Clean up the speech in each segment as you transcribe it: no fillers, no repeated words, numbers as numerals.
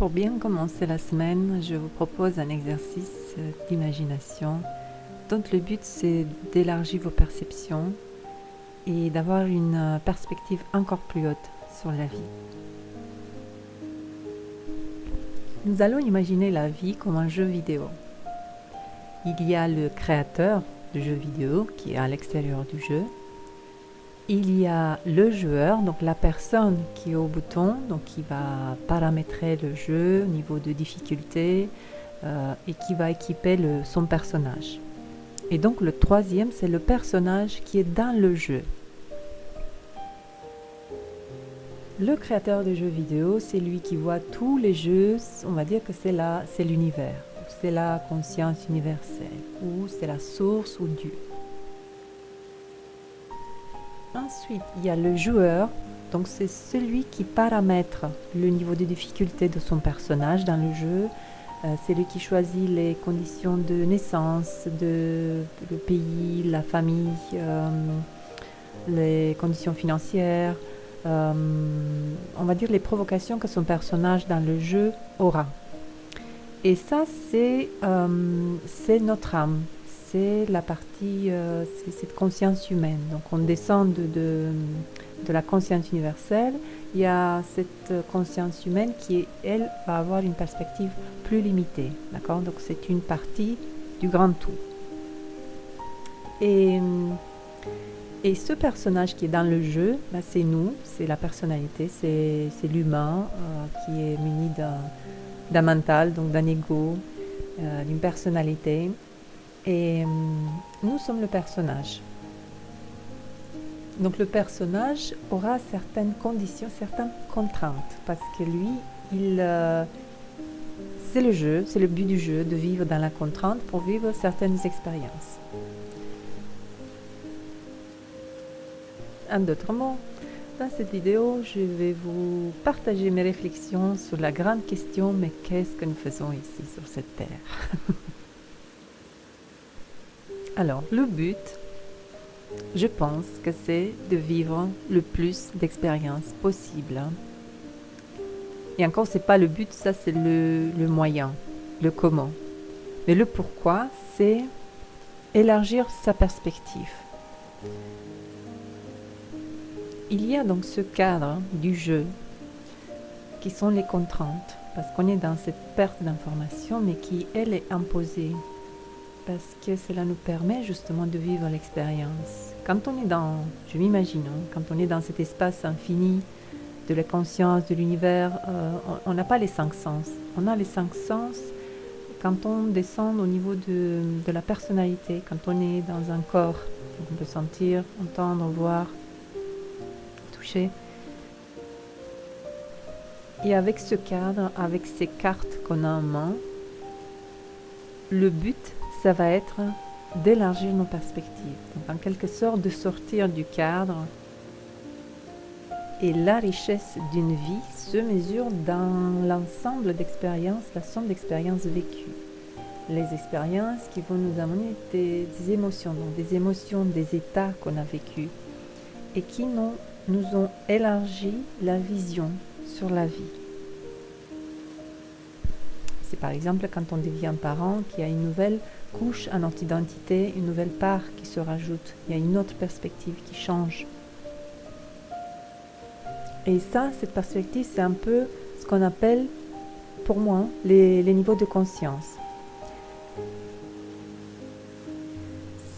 Pour bien commencer la semaine, je vous propose un exercice d'imagination dont le but c'est d'élargir vos perceptions et d'avoir une perspective encore plus haute sur la vie. Nous allons imaginer la vie comme un jeu vidéo. Il y a le créateur du jeu vidéo qui est à l'extérieur du jeu. Il y a le joueur, donc la personne qui est au bouton, donc qui va paramétrer le jeu au niveau de difficulté et qui va équiper son personnage. Et donc le troisième, c'est le personnage qui est dans le jeu. Le créateur du jeu vidéo, c'est lui qui voit tous les jeux, on va dire que c'est l'univers, c'est la conscience universelle, ou c'est la source ou Dieu. Ensuite, il y a le joueur, donc c'est celui qui paramètre le niveau de difficulté de son personnage dans le jeu. C'est lui qui choisit les conditions de naissance, le pays, la famille, les conditions financières, on va dire les provocations que son personnage dans le jeu aura. Et ça, c'est notre âme. C'est la partie, c'est cette conscience humaine. Donc on descend de la conscience universelle. Il y a cette conscience humaine qui, elle, va avoir une perspective plus limitée. D'accord ? Donc c'est une partie du grand tout. Et ce personnage qui est dans le jeu, ben c'est nous, c'est la personnalité, c'est l'humain qui est muni d'un mental, donc d'un ego, d'une personnalité. Et nous sommes le personnage. Donc le personnage aura certaines conditions, certaines contraintes, parce que lui, c'est le jeu, c'est le but du jeu, de vivre dans la contrainte pour vivre certaines expériences. En d'autres mots, dans cette vidéo, je vais vous partager mes réflexions sur la grande question, mais qu'est-ce que nous faisons ici sur cette terre ? Alors, le but, je pense que c'est de vivre le plus d'expériences possible. Et encore, ce n'est pas le but, ça c'est le moyen, le comment. Mais le pourquoi, c'est élargir sa perspective. Il y a donc ce cadre du jeu qui sont les contraintes, parce qu'on est dans cette perte d'information, mais qui, elle, est imposée. Parce que cela nous permet justement de vivre l'expérience. Quand on est je m'imagine, quand on est dans cet espace infini de la conscience, de l'univers, on n'a pas les 5 sens. On a les 5 sens quand on descend au niveau de la personnalité, quand on est dans un corps. Donc on peut sentir, entendre, voir, toucher. Et avec ce cadre, avec ces cartes qu'on a en main, le but, ça va être d'élargir nos perspectives. Donc, en quelque sorte, de sortir du cadre. Et la richesse d'une vie se mesure dans l'ensemble d'expériences, la somme d'expériences vécues. Les expériences qui vont nous amener des émotions, donc des émotions, des états qu'on a vécus et qui nous ont élargi la vision sur la vie. C'est par exemple quand on devient parent qu'il y a une nouvelle couche à notre identité, une nouvelle part qui se rajoute. Il y a une autre perspective qui change. Et ça, cette perspective, c'est un peu ce qu'on appelle, pour moi, les niveaux de conscience.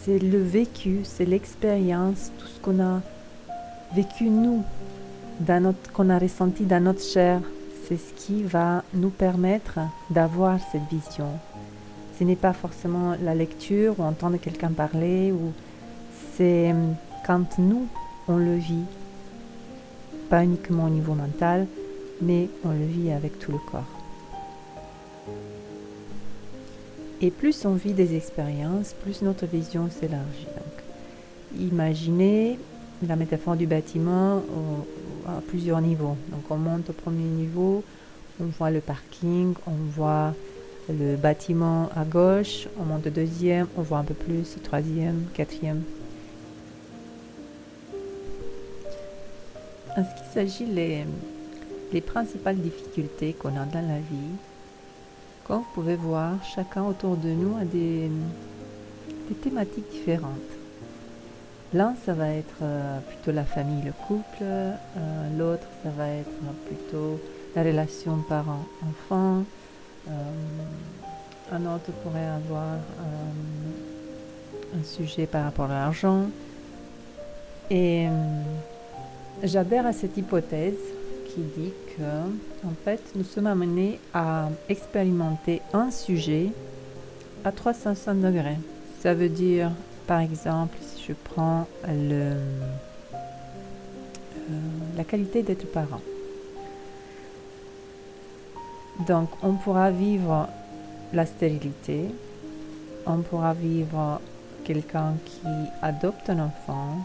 C'est le vécu, c'est l'expérience, tout ce qu'on a vécu nous, qu'on a ressenti dans notre chair. C'est ce qui va nous permettre d'avoir cette vision. Ce n'est pas forcément la lecture ou entendre quelqu'un parler, c'est quand nous, on le vit, pas uniquement au niveau mental, mais on le vit avec tout le corps. Et plus on vit des expériences, plus notre vision s'élargit. Donc, imaginez la métaphore du bâtiment à plusieurs niveaux. Donc on monte au premier niveau, on voit le parking, on voit le bâtiment à gauche, on monte au deuxième, on voit un peu plus, troisième, quatrième. En ce qui s'agit les principales difficultés qu'on a dans la vie. Comme vous pouvez voir, chacun autour de nous a des thématiques différentes. L'un, ça va être plutôt la famille, le couple. L'autre, ça va être plutôt la relation parent-enfant. Un autre pourrait avoir un sujet par rapport à l'argent. Et j'adhère à cette hypothèse qui dit que, en fait, nous sommes amenés à expérimenter un sujet à 360 degrés. Ça veut dire, par exemple, si je prends la qualité d'être parent. Donc, on pourra vivre la stérilité, on pourra vivre quelqu'un qui adopte un enfant,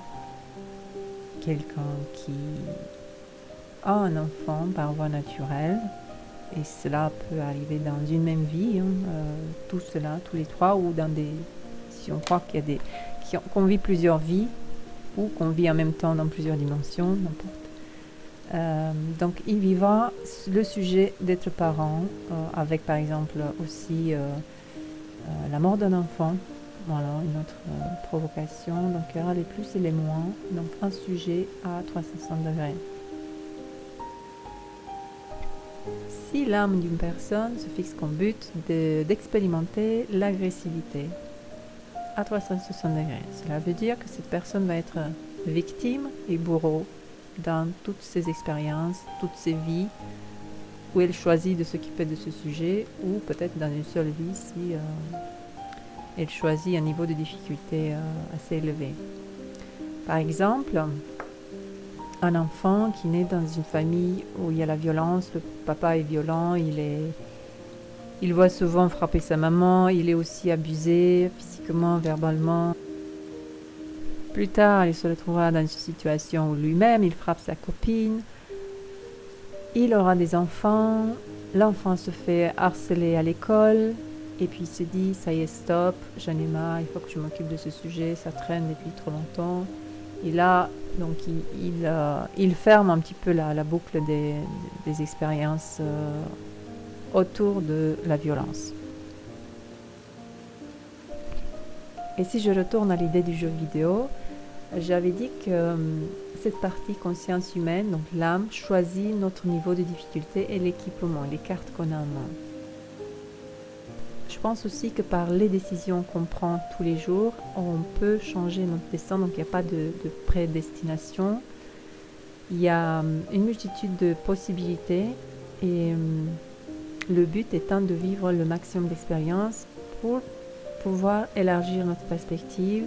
quelqu'un qui a un enfant par voie naturelle, et cela peut arriver dans une même vie, tout cela, tous les trois, ou dans des, si on croit qu'il y a qu'on vit plusieurs vies, ou qu'on vit en même temps dans plusieurs dimensions, n'importe. Donc il vivra le sujet d'être parent, avec par exemple aussi la mort d'un enfant, voilà, une autre provocation, donc il y aura les plus et les moins, donc un sujet à 360 degrés. Si l'âme d'une personne se fixe comme but d'expérimenter l'agressivité à 360 degrés, cela veut dire que cette personne va être victime et bourreau dans toutes ses expériences, toutes ses vies, où elle choisit de s'occuper de ce sujet, ou peut-être dans une seule vie si elle choisit un niveau de difficulté assez élevé. Par exemple, un enfant qui naît dans une famille où il y a la violence, le papa est violent, il voit souvent frapper sa maman, il est aussi abusé physiquement, verbalement. Plus tard, il se retrouvera dans une situation où lui-même, il frappe sa copine. Il aura des enfants, l'enfant se fait harceler à l'école, et puis il se dit, ça y est, stop, j'en ai marre, il faut que je m'occupe de ce sujet, ça traîne depuis trop longtemps. Et là, donc, il ferme un petit peu la boucle des expériences autour de la violence. Et si je retourne à l'idée du jeu vidéo, j'avais dit que cette partie conscience humaine, donc l'âme, choisit notre niveau de difficulté et l'équipement, les cartes qu'on a en main. Je pense aussi que par les décisions qu'on prend tous les jours, on peut changer notre destin, donc il n'y a pas de prédestination. Il y a une multitude de possibilités et le but étant de vivre le maximum d'expériences pour pouvoir élargir notre perspective.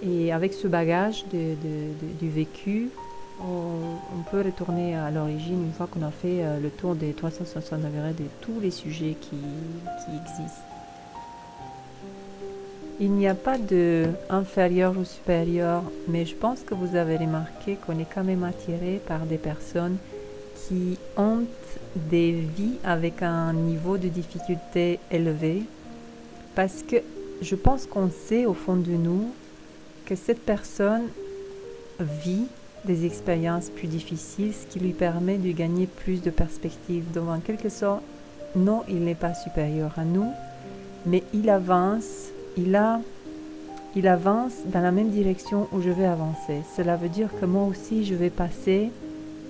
Et avec ce bagage du vécu, on peut retourner à l'origine une fois qu'on a fait le tour des 360 degrés de tous les sujets qui existent. Il n'y a pas de inférieur ou supérieur, mais je pense que vous avez remarqué qu'on est quand même attiré par des personnes qui ont des vies avec un niveau de difficulté élevé, parce que je pense qu'on sait au fond de nous que cette personne vit des expériences plus difficiles, ce qui lui permet de gagner plus de perspectives. Donc en quelque sorte, non, il n'est pas supérieur à nous, mais il avance dans la même direction où je vais avancer. Cela veut dire que moi aussi, je vais passer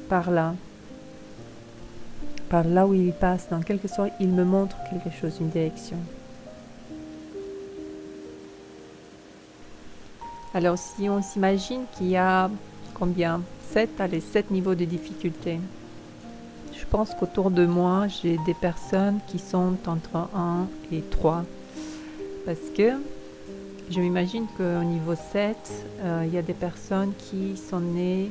par là où il passe. Dans quelque sorte, il me montre quelque chose, une direction. Alors, si on s'imagine qu'il y a combien 7 niveaux de difficulté. Je pense qu'autour de moi, j'ai des personnes qui sont entre 1 et 3. Parce que je m'imagine qu'au niveau 7, il y a des personnes qui sont nées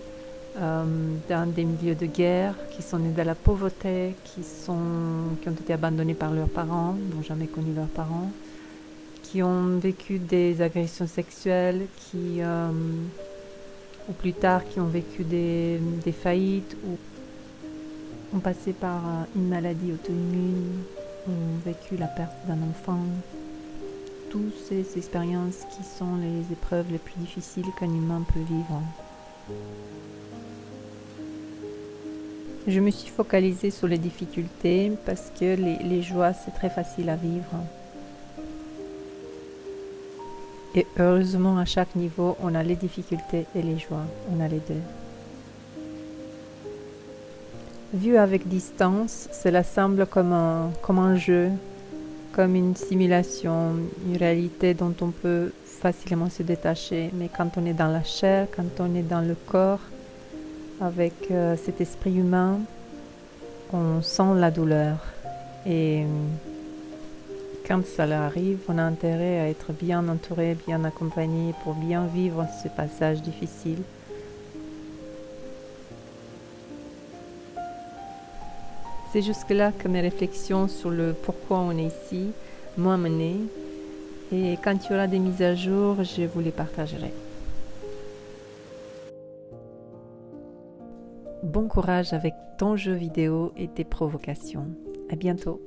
dans des milieux de guerre, qui sont nées dans la pauvreté, qui ont été abandonnées par leurs parents, n'ont jamais connu leurs parents, qui ont vécu des agressions sexuelles, ou plus tard qui ont vécu des faillites, ou ont passé par une maladie auto-immune, ont vécu la perte d'un enfant. Toutes ces expériences qui sont les épreuves les plus difficiles qu'un humain peut vivre. Je me suis focalisée sur les difficultés parce que les joies, c'est très facile à vivre. Et heureusement, à chaque niveau, on a les difficultés et les joies. On a les deux. Vu avec distance, cela semble comme un jeu, comme une simulation, une réalité dont on peut facilement se détacher. Mais quand on est dans la chair, quand on est dans le corps, avec cet esprit humain, on sent la douleur. Et quand cela arrive, on a intérêt à être bien entouré, bien accompagné pour bien vivre ce passage difficile. C'est jusque-là que mes réflexions sur le pourquoi on est ici m'ont amené. Et quand il y aura des mises à jour, je vous les partagerai. Bon courage avec ton jeu vidéo et tes provocations. À bientôt.